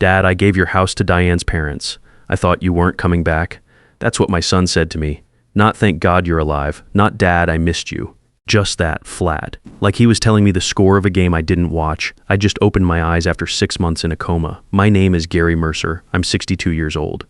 "Dad, I gave your house to Diane's parents. I thought you weren't coming back." That's what my son said to me. Not "thank God you're alive," not "Dad, I missed you." Just that, flat. Like he was telling me the score of a game I didn't watch. I just opened my eyes after 6 months in a coma. My name is Gary Mercer. I'm 62 years old.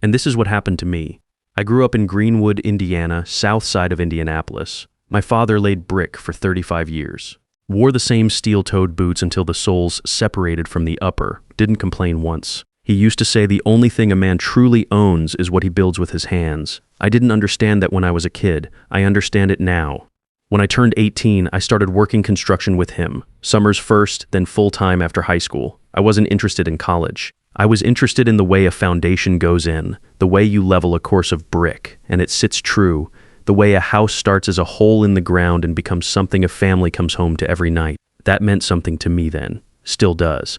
And this is what happened to me. I grew up in Greenwood, Indiana, south side of Indianapolis. My father laid brick for 35 years. Wore the same steel-toed boots until the soles separated from the upper. Didn't complain once. He used to say the only thing a man truly owns is what he builds with his hands. I didn't understand that when I was a kid. I understand it now. When I turned 18, I started working construction with him. Summers first, then full-time after high school. I wasn't interested in college. I was interested in the way a foundation goes in, the way you level a course of brick, and it sits true, the way a house starts as a hole in the ground and becomes something a family comes home to every night. That meant something to me then. Still does.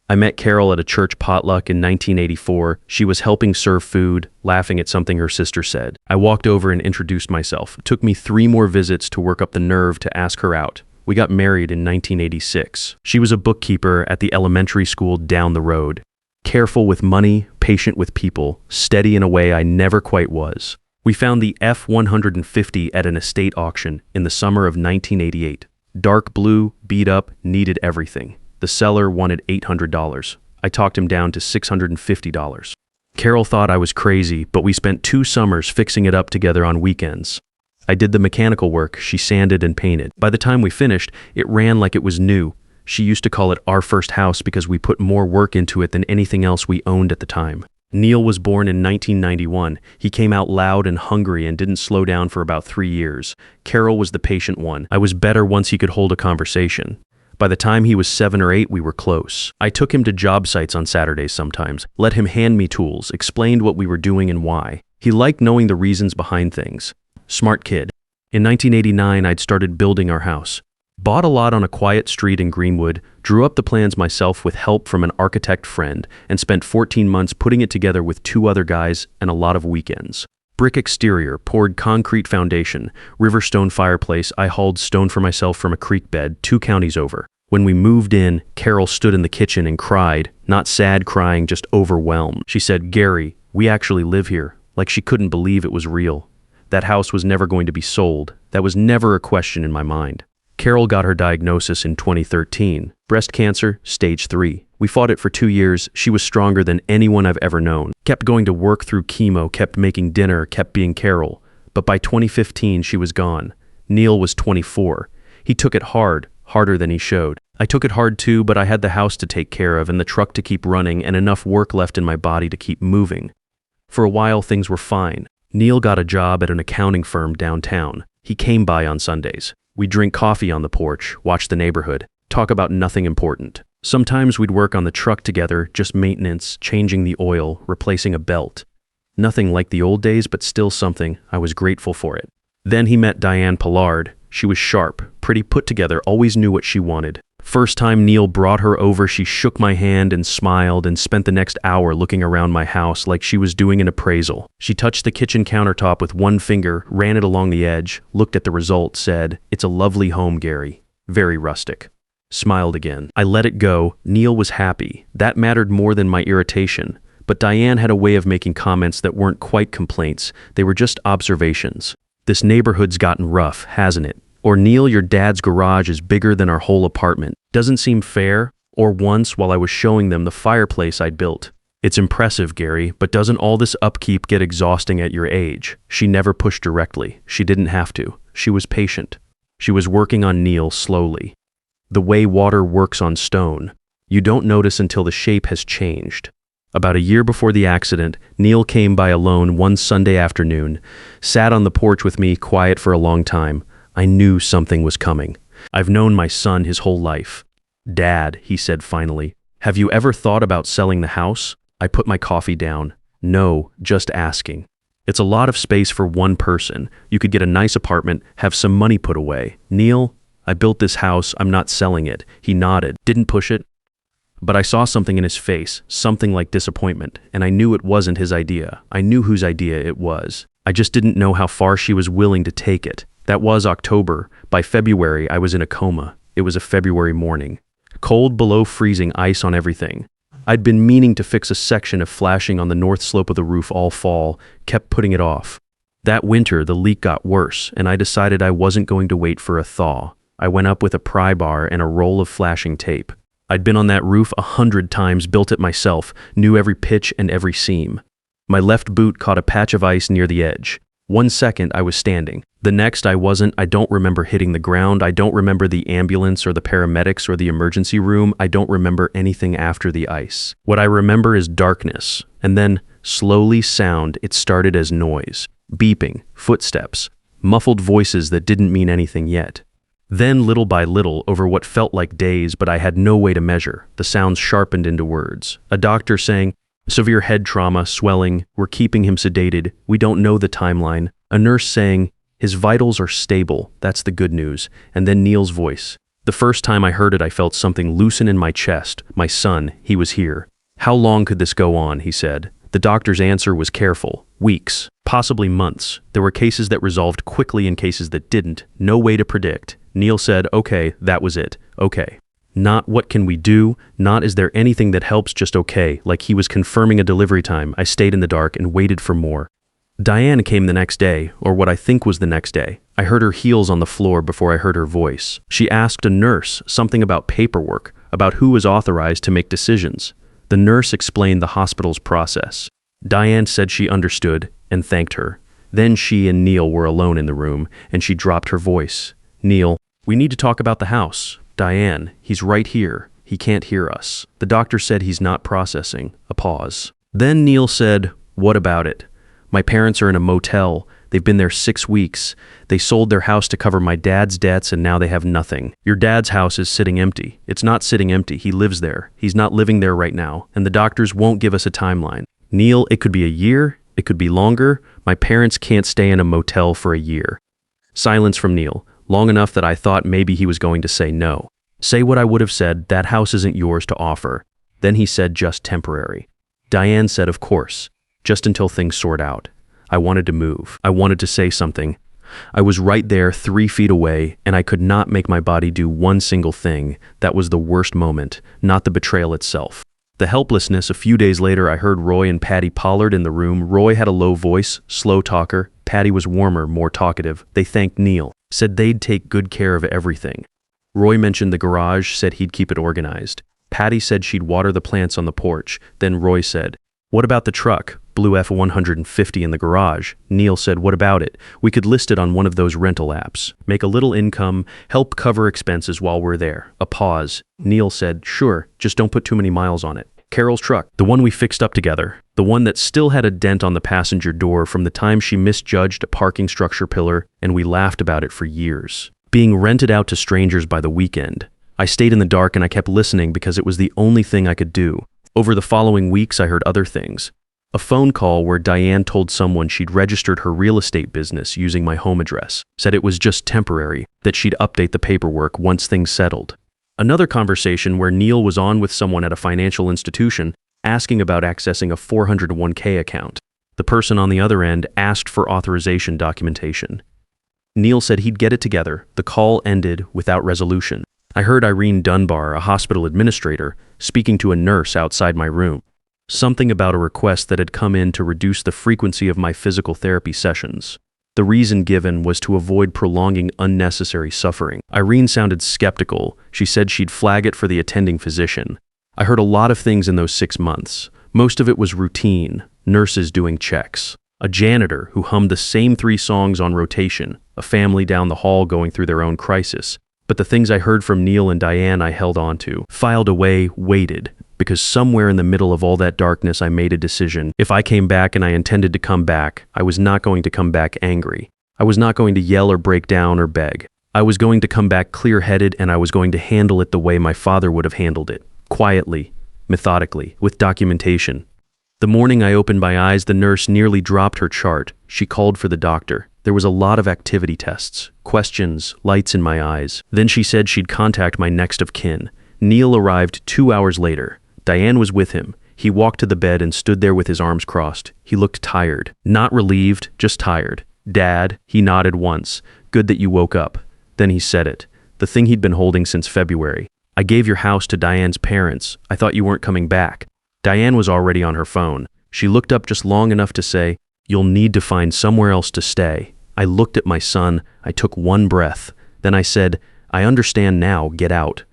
I met Carol at a church potluck in 1984. She was helping serve food, laughing at something her sister said. I walked over and introduced myself. It took me 3 more visits to work up the nerve to ask her out. We got married in 1986. She was a bookkeeper at the elementary school down the road. Careful with money, patient with people, steady in a way I never quite was. We found the F-150 at an estate auction in the summer of 1988. Dark blue, beat up, needed everything. The seller wanted $800. I talked him down to $650. Carol thought I was crazy, but we spent 2 summers fixing it up together on weekends. I did the mechanical work, she sanded and painted. By the time we finished, it ran like it was new. She used to call it our first house because we put more work into it than anything else we owned at the time. Neil was born in 1991. He came out loud and hungry and didn't slow down for about 3 years. Carol was the patient one. I was better once he could hold a conversation. By the time he was 7 or 8, we were close. I took him to job sites on Saturdays sometimes, let him hand me tools, explained what we were doing and why. He liked knowing the reasons behind things. Smart kid. In 1989, I'd started building our house. Bought a lot on a quiet street in Greenwood, drew up the plans myself with help from an architect friend, and spent 14 months putting it together with 2 other guys and a lot of weekends. Brick exterior, poured concrete foundation, river stone fireplace. I hauled stone for myself from a creek bed 2 counties over. When we moved in, Carol stood in the kitchen and cried, not sad crying, just overwhelmed. She said, "Gary, we actually live here," like she couldn't believe it was real. That house was never going to be sold. That was never a question in my mind. Carol got her diagnosis in 2013. Breast cancer, stage 3. We fought it for 2 years. She was stronger than anyone I've ever known. Kept going to work through chemo, kept making dinner, kept being Carol. But by 2015, she was gone. Neil was 24. He took it hard, harder than he showed. I took it hard too, but I had the house to take care of and the truck to keep running and enough work left in my body to keep moving. For a while, things were fine. Neil got a job at an accounting firm downtown. He came by on Sundays. We'd drink coffee on the porch, watch the neighborhood, talk about nothing important. Sometimes we'd work on the truck together, just maintenance, changing the oil, replacing a belt. Nothing like the old days, but still something. I was grateful for it. Then he met Diane Pollard. She was sharp, pretty put together, always knew what she wanted. First time Neil brought her over, she shook my hand and smiled and spent the next hour looking around my house like she was doing an appraisal. She touched the kitchen countertop with one finger, ran it along the edge, looked at the result, said, "It's a lovely home, Gary. Very rustic." Smiled again. I let it go. Neil was happy. That mattered more than my irritation. But Diane had a way of making comments that weren't quite complaints. They were just observations. "This neighborhood's gotten rough, hasn't it?" Or, "Neil, your dad's garage is bigger than our whole apartment. Doesn't seem fair." Or once, while I was showing them the fireplace I'd built, "It's impressive, Gary, but doesn't all this upkeep get exhausting at your age?" She never pushed directly. She didn't have to. She was patient. She was working on Neil slowly. The way water works on stone. You don't notice until the shape has changed. About a year before the accident, Neil came by alone one Sunday afternoon, sat on the porch with me, quiet for a long time. I knew something was coming. I've known my son his whole life. "Dad," he said finally, "have you ever thought about selling the house?" I put my coffee down. "No, just asking. It's a lot of space for one person. You could get a nice apartment, have some money put away." "Neil, I built this house, I'm not selling it." He nodded, didn't push it. But I saw something in his face, something like disappointment, and I knew it wasn't his idea. I knew whose idea it was. I just didn't know how far she was willing to take it. That was October. By February, I was in a coma. It was a February morning. Cold below freezing, ice on everything. I'd been meaning to fix a section of flashing on the north slope of the roof all fall, kept putting it off. That winter, the leak got worse, and I decided I wasn't going to wait for a thaw. I went up with a pry bar and a roll of flashing tape. I'd been on that roof 100 times, built it myself, knew every pitch and every seam. My left boot caught a patch of ice near the edge. 1 second I was standing. The next I wasn't. I don't remember hitting the ground. I don't remember the ambulance or the paramedics or the emergency room. I don't remember anything after the ice. What I remember is darkness, and then slowly sound. It started as noise, beeping, footsteps, muffled voices that didn't mean anything yet. Then, little by little, over what felt like days, but I had no way to measure, the sounds sharpened into words. A doctor saying, "Severe head trauma, swelling, we're keeping him sedated, we don't know the timeline." A nurse saying, "His vitals are stable, that's the good news." And then Neil's voice. The first time I heard it, I felt something loosen in my chest. My son, he was here. "How long could this go on?" he said. The doctor's answer was careful. Weeks, possibly months. There were cases that resolved quickly and cases that didn't. No way to predict. Neil said, "Okay, that was it. Okay." Not "what can we do?" Not "is there anything that helps?" Just "okay," like he was confirming a delivery time. I stayed in the dark and waited for more. Diane came the next day, or what I think was the next day. I heard her heels on the floor before I heard her voice. She asked a nurse something about paperwork, about who was authorized to make decisions. The nurse explained the hospital's process. Diane said she understood and thanked her. Then she and Neil were alone in the room, and she dropped her voice. "Neil, we need to talk about the house." "Diane, he's right here. He can't hear us." The doctor said he's not processing. A pause. Then Neil said, "What about it? My parents are in a motel. They've been there 6 weeks. They sold their house to cover my dad's debts and now they have nothing. Your dad's house is sitting empty." "It's not sitting empty. He lives there. He's not living there right now. And the doctors won't give us a timeline." "Neil, it could be a year. It could be longer. My parents can't stay in a motel for a year." Silence from Neil, long enough that I thought maybe he was going to say no. Say what I would have said, "That house isn't yours to offer." Then he said, "Just temporary." Diane said, "Of course, just until things sort out." I wanted to move. I wanted to say something. I was right there 3 feet away, and I could not make my body do one single thing. That was the worst moment, not the betrayal itself. The helplessness. A few days later, I heard Roy and Patty Pollard in the room. Roy had a low voice, slow talker. Patty was warmer, more talkative. They thanked Neil, said they'd take good care of everything. Roy mentioned the garage, said he'd keep it organized. Patty said she'd water the plants on the porch. Then Roy said, "What about the truck? Blue F-150 in the garage." Neil said, "What about it? We could list it on one of those rental apps. Make a little income, help cover expenses while we're there." A pause. Neil said, "Sure, just don't put too many miles on it." Carol's truck, the one we fixed up together, the one that still had a dent on the passenger door from the time she misjudged a parking structure pillar, and we laughed about it for years. Being rented out to strangers by the weekend. I stayed in the dark and I kept listening because it was the only thing I could do. Over the following weeks, I heard other things. A phone call where Diane told someone she'd registered her real estate business using my home address, said it was just temporary, that she'd update the paperwork once things settled. Another conversation where Neil was on with someone at a financial institution asking about accessing a 401k account. The person on the other end asked for authorization documentation. Neil said he'd get it together. The call ended without resolution. I heard Irene Dunbar, a hospital administrator, speaking to a nurse outside my room. Something about a request that had come in to reduce the frequency of my physical therapy sessions. The reason given was to avoid prolonging unnecessary suffering. Irene sounded skeptical. She said she'd flag it for the attending physician. I heard a lot of things in those 6 months. Most of it was routine, nurses doing checks, a janitor who hummed the same 3 songs on rotation, a family down the hall going through their own crisis. But the things I heard from Neil and Diane I held on to, filed away, waited, because somewhere in the middle of all that darkness I made a decision. If I came back and I intended to come back, I was not going to come back angry. I was not going to yell or break down or beg. I was going to come back clear-headed, and I was going to handle it the way my father would have handled it. Quietly, methodically, with documentation. The morning I opened my eyes, the nurse nearly dropped her chart. She called for the doctor. There was a lot of activity tests, questions, lights in my eyes. Then she said she'd contact my next of kin. Neil arrived 2 hours later. Diane was with him. He walked to the bed and stood there with his arms crossed. He looked tired. Not relieved, just tired. "Dad," he nodded once. "Good that you woke up." Then he said it. The thing he'd been holding since February. "I gave your house to Diane's parents. I thought you weren't coming back." Diane was already on her phone. She looked up just long enough to say, "You'll need to find somewhere else to stay." I looked at my son. I took one breath. Then I said, "I understand now. Get out.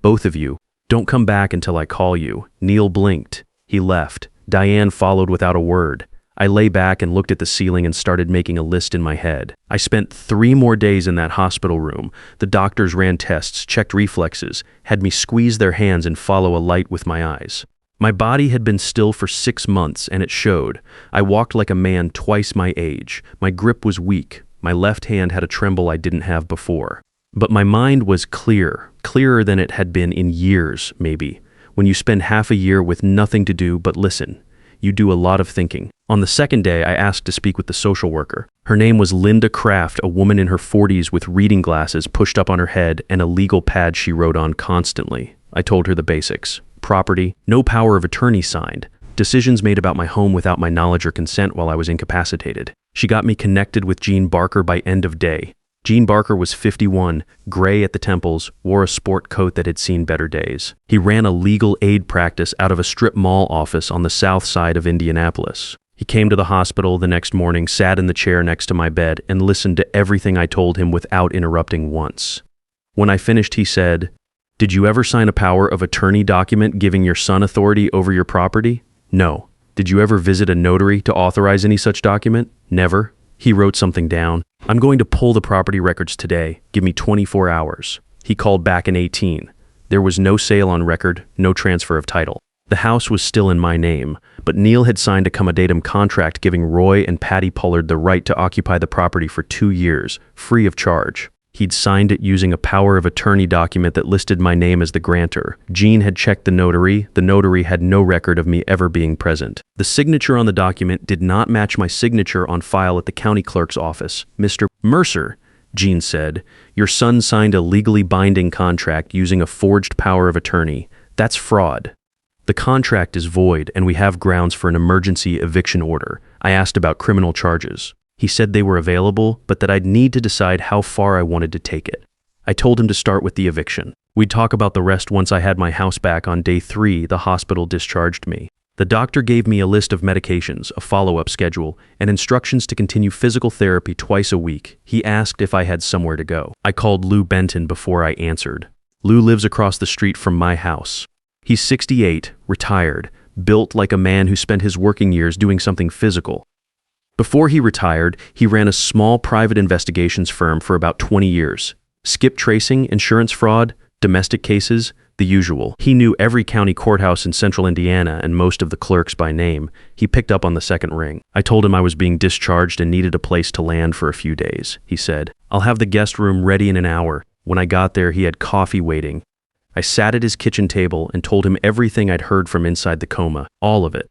Both of you. Don't come back until I call you." Neil blinked. He left. Diane followed without a word. I lay back and looked at the ceiling and started making a list in my head. I spent 3 more days in that hospital room. The doctors ran tests, checked reflexes, had me squeeze their hands and follow a light with my eyes. My body had been still for 6 months, and it showed. I walked like a man twice my age. My grip was weak. My left hand had a tremble I didn't have before. But my mind was clear, clearer than it had been in years, maybe. When you spend half a year with nothing to do but listen, you do a lot of thinking. On the second day, I asked to speak with the social worker. Her name was Linda Kraft, a woman in her 40s with reading glasses pushed up on her head and a legal pad she wrote on constantly. I told her the basics. Property, no power of attorney signed, decisions made about my home without my knowledge or consent while I was incapacitated. She got me connected with Gene Barker by end of day. Gene Barker was 51, gray at the temples, wore a sport coat that had seen better days. He ran a legal aid practice out of a strip mall office on the south side of Indianapolis. He came to the hospital the next morning, sat in the chair next to my bed, and listened to everything I told him without interrupting once. When I finished, he said, "Did you ever sign a power of attorney document giving your son authority over your property?" "No." "Did you ever visit a notary to authorize any such document?" "Never." He wrote something down. "I'm going to pull the property records today. Give me 24 hours. He called back in 18. There was no sale on record, no transfer of title. The house was still in my name, but Neil had signed a comodatum contract giving Roy and Patty Pollard the right to occupy the property for 2 years, free of charge. He'd signed it using a power of attorney document that listed my name as the grantor. Gene had checked the notary. The notary had no record of me ever being present. The signature on the document did not match my signature on file at the county clerk's office. "Mr. Mercer," Gene said, "your son signed a legally binding contract using a forged power of attorney. That's fraud. The contract is void, and we have grounds for an emergency eviction order." I asked about criminal charges. He said they were available, but that I'd need to decide how far I wanted to take it. I told him to start with the eviction. We'd talk about the rest once I had my house back. On day 3, the hospital discharged me. The doctor gave me a list of medications, a follow-up schedule, and instructions to continue physical therapy twice a week. He asked if I had somewhere to go. I called Lou Benton before I answered. Lou lives across the street from my house. He's 68, retired, built like a man who spent his working years doing something physical. Before he retired, he ran a small private investigations firm for about 20 years. Skip tracing, insurance fraud, domestic cases, the usual. He knew every county courthouse in central Indiana and most of the clerks by name. He picked up on the second ring. I told him I was being discharged and needed a place to land for a few days. He said, "I'll have the guest room ready in an hour." When I got there, he had coffee waiting. I sat at his kitchen table and told him everything I'd heard from inside the Coma, all of it.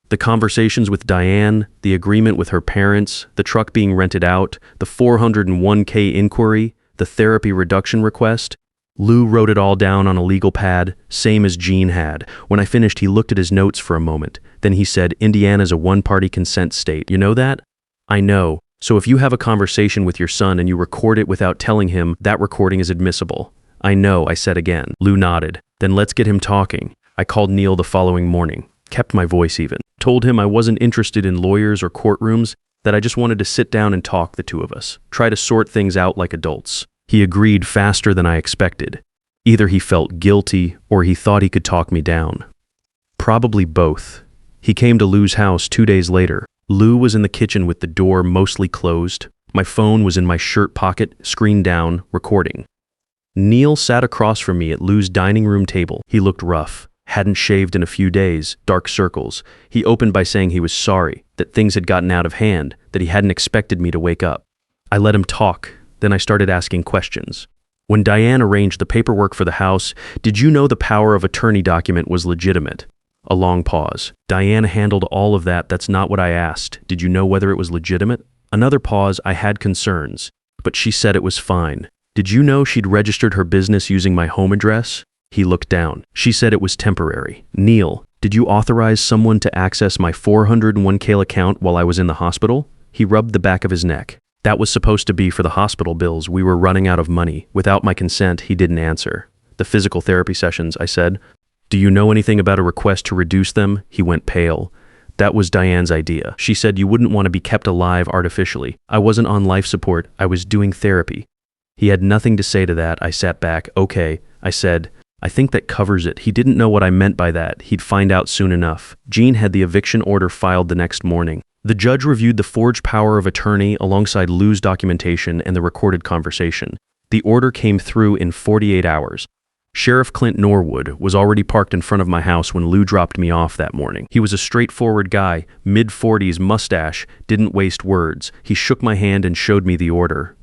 The conversations with Diane, the agreement with her parents, the truck being rented out, the 401k inquiry, the therapy reduction request. Lou wrote it all down on a legal pad, same as Gene had. When I finished, he looked at his notes for a moment. Then he said, "Indiana's a one-party consent state. You know that?" "I know. So if you have a conversation with your son and you record it without telling him, that recording is admissible." "I know," I said again. Lou nodded. "Then let's get him talking." I called Neil the following morning. Kept my voice even. Told him I wasn't interested in lawyers or courtrooms, that I just wanted to sit down and talk, the two of us. Try to sort things out like adults. He agreed faster than I expected. Either he felt guilty or he thought he could talk me down. Probably both. He came to Lou's house 2 days later. Lou was in the kitchen with the door mostly closed. My phone was in my shirt pocket, screen down, recording. Neil sat across from me at Lou's dining room table. He looked rough. Hadn't shaved in a few days, dark circles. He opened by saying he was sorry, that things had gotten out of hand, that he hadn't expected me to wake up. I let him talk, then I started asking questions. "When Diane arranged the paperwork for the house, did you know the power of attorney document was legitimate?" A long pause. "Diane handled all of that. That's not what I asked. Did you know whether it was legitimate?" Another pause. "I had concerns, but she said it was fine." "Did you know she'd registered her business using my home address?" He looked down. "She said it was temporary." "Neil, did you authorize someone to access my 401k account while I was in the hospital?" He rubbed the back of his neck. "That was supposed to be for the hospital bills. We were running out of money. Without my consent," he didn't answer. "The physical therapy sessions," I said. Do you know anything about a request to reduce them? He went pale. That was Diane's idea. She said you wouldn't want to be kept alive artificially. I wasn't on life support. I was doing therapy. He had nothing to say to that. I sat back. Okay, I said. I think that covers it. He didn't know what I meant by that. He'd find out soon enough. Jean had the eviction order filed the next morning. The judge reviewed the forged power of attorney alongside Lou's documentation and the recorded conversation. The order came through in 48 hours. Sheriff Clint Norwood was already parked in front of my house when Lou dropped me off that morning. He was a straightforward guy, mid-40s, mustache, didn't waste words. He shook my hand and showed me the order.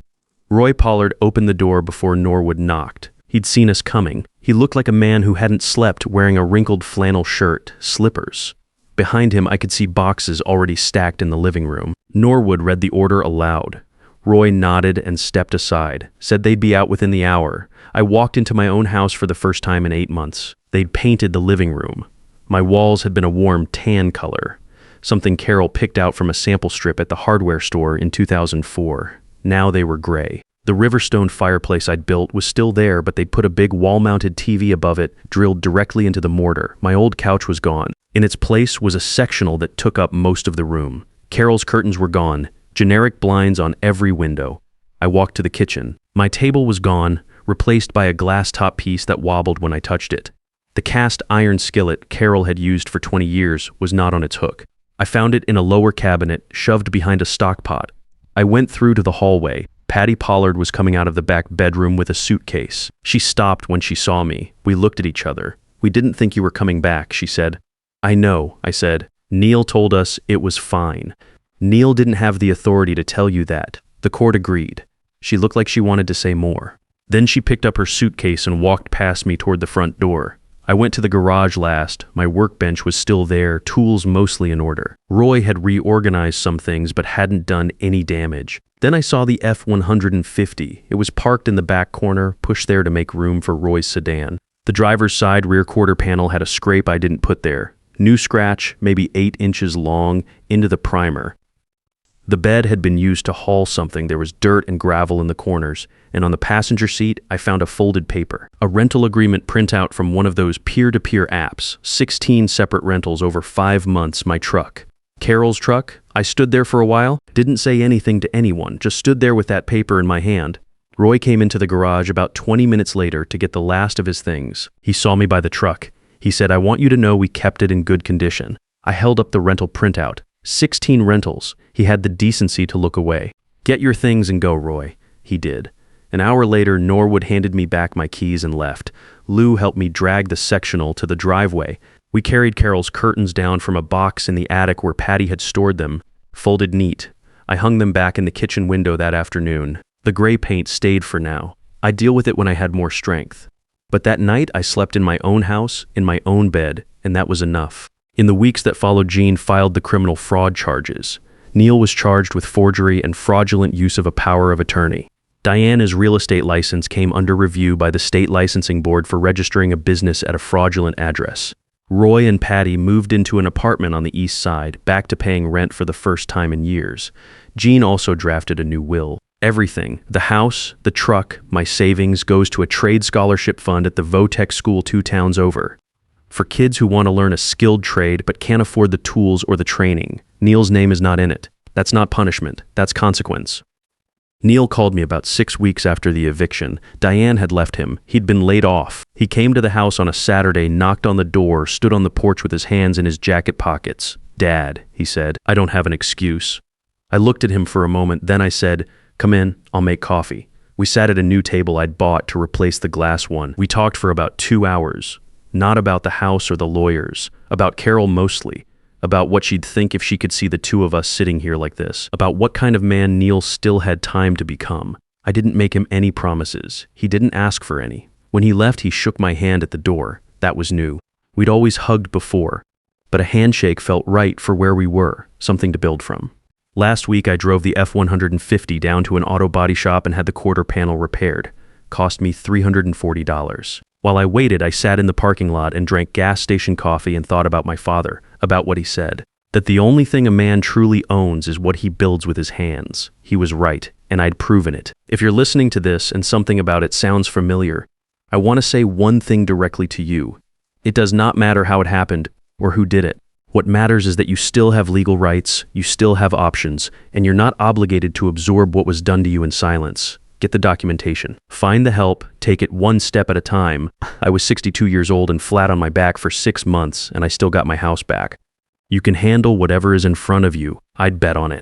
Roy Pollard opened the door before Norwood knocked. He'd seen us coming. He looked like a man who hadn't slept, wearing a wrinkled flannel shirt, slippers. Behind him, I could see boxes already stacked in the living room. Norwood read the order aloud. Roy nodded and stepped aside, said they'd be out within the hour. I walked into my own house for the first time in 8 months. They'd painted the living room. My walls had been a warm tan color, something Carol picked out from a sample strip at the hardware store in 2004. Now they were gray. The Riverstone fireplace I'd built was still there, but they'd put a big wall-mounted TV above it, drilled directly into the mortar. My old couch was gone. In its place was a sectional that took up most of the room. Carol's curtains were gone, generic blinds on every window. I walked to the kitchen. My table was gone, replaced by a glass-top piece that wobbled when I touched it. The cast iron skillet Carol had used for 20 years was not on its hook. I found it in a lower cabinet, shoved behind a stock pot. I went through to the hallway. Patty Pollard was coming out of the back bedroom with a suitcase. She stopped when she saw me. We looked at each other. We didn't think you were coming back, she said. I know, I said. Neil told us it was fine. Neil didn't have the authority to tell you that. The court agreed. She looked like she wanted to say more. Then she picked up her suitcase and walked past me toward the front door. I went to the garage last. My workbench was still there, tools mostly in order. Roy had reorganized some things but hadn't done any damage. Then I saw the F-150. It was parked in the back corner, pushed there to make room for Roy's sedan. The driver's side rear quarter panel had a scrape I didn't put there. New scratch, maybe 8 inches long, into the primer. The bed had been used to haul something. There was dirt and gravel in the corners, and on the passenger seat, I found a folded paper. A rental agreement printout from one of those peer-to-peer apps. 16 separate rentals over 5 months, my truck. Carol's truck? I stood there for a while, didn't say anything to anyone, just stood there with that paper in my hand. Roy came into the garage about 20 minutes later to get the last of his things. He saw me by the truck. He said, I want you to know we kept it in good condition. I held up the rental printout. 16 rentals. He had the decency to look away. Get your things and go, Roy. He did. An hour later, Norwood handed me back my keys and left. Lou helped me drag the sectional to the driveway. We carried Carol's curtains down from a box in the attic where Patty had stored them, folded neat. I hung them back in the kitchen window that afternoon. The gray paint stayed for now. I'd deal with it when I had more strength. But that night, I slept in my own house, in my own bed, and that was enough. In the weeks that followed, Jean filed the criminal fraud charges. Neil was charged with forgery and fraudulent use of a power of attorney. Diana's real estate license came under review by the state licensing board for registering a business at a fraudulent address. Roy and Patty moved into an apartment on the east side, back to paying rent for the first time in years. Jean also drafted a new will. Everything, the house, the truck, my savings, goes to a trade scholarship fund at the Votech school 2 towns over. For kids who want to learn a skilled trade but can't afford the tools or the training. Neil's name is not in it. That's not punishment. That's consequence. Neil called me about 6 weeks after the eviction. Diane had left him. He'd been laid off. He came to the house on a Saturday, knocked on the door, stood on the porch with his hands in his jacket pockets. Dad, he said, I don't have an excuse. I looked at him for a moment, then I said, come in, I'll make coffee. We sat at a new table I'd bought to replace the glass one. We talked for about 2 hours. Not about the house or the lawyers, about Carol mostly, about what she'd think if she could see the two of us sitting here like this, about what kind of man Neil still had time to become. I didn't make him any promises. He didn't ask for any. When he left, he shook my hand at the door. That was new. We'd always hugged before, but a handshake felt right for where we were, something to build from. Last week, I drove the F-150 down to an auto body shop and had the quarter panel repaired. Cost me $340. While I waited, I sat in the parking lot and drank gas station coffee and thought about my father, about what he said, that the only thing a man truly owns is what he builds with his hands. He was right, and I'd proven it. If you're listening to this and something about it sounds familiar, I want to say one thing directly to you. It does not matter how it happened or who did it. What matters is that you still have legal rights, you still have options, and you're not obligated to absorb what was done to you in silence. Get the documentation. Find the help, take it one step at a time. I was 62 years old and flat on my back for 6 months, and I still got my house back. You can handle whatever is in front of you. I'd bet on it.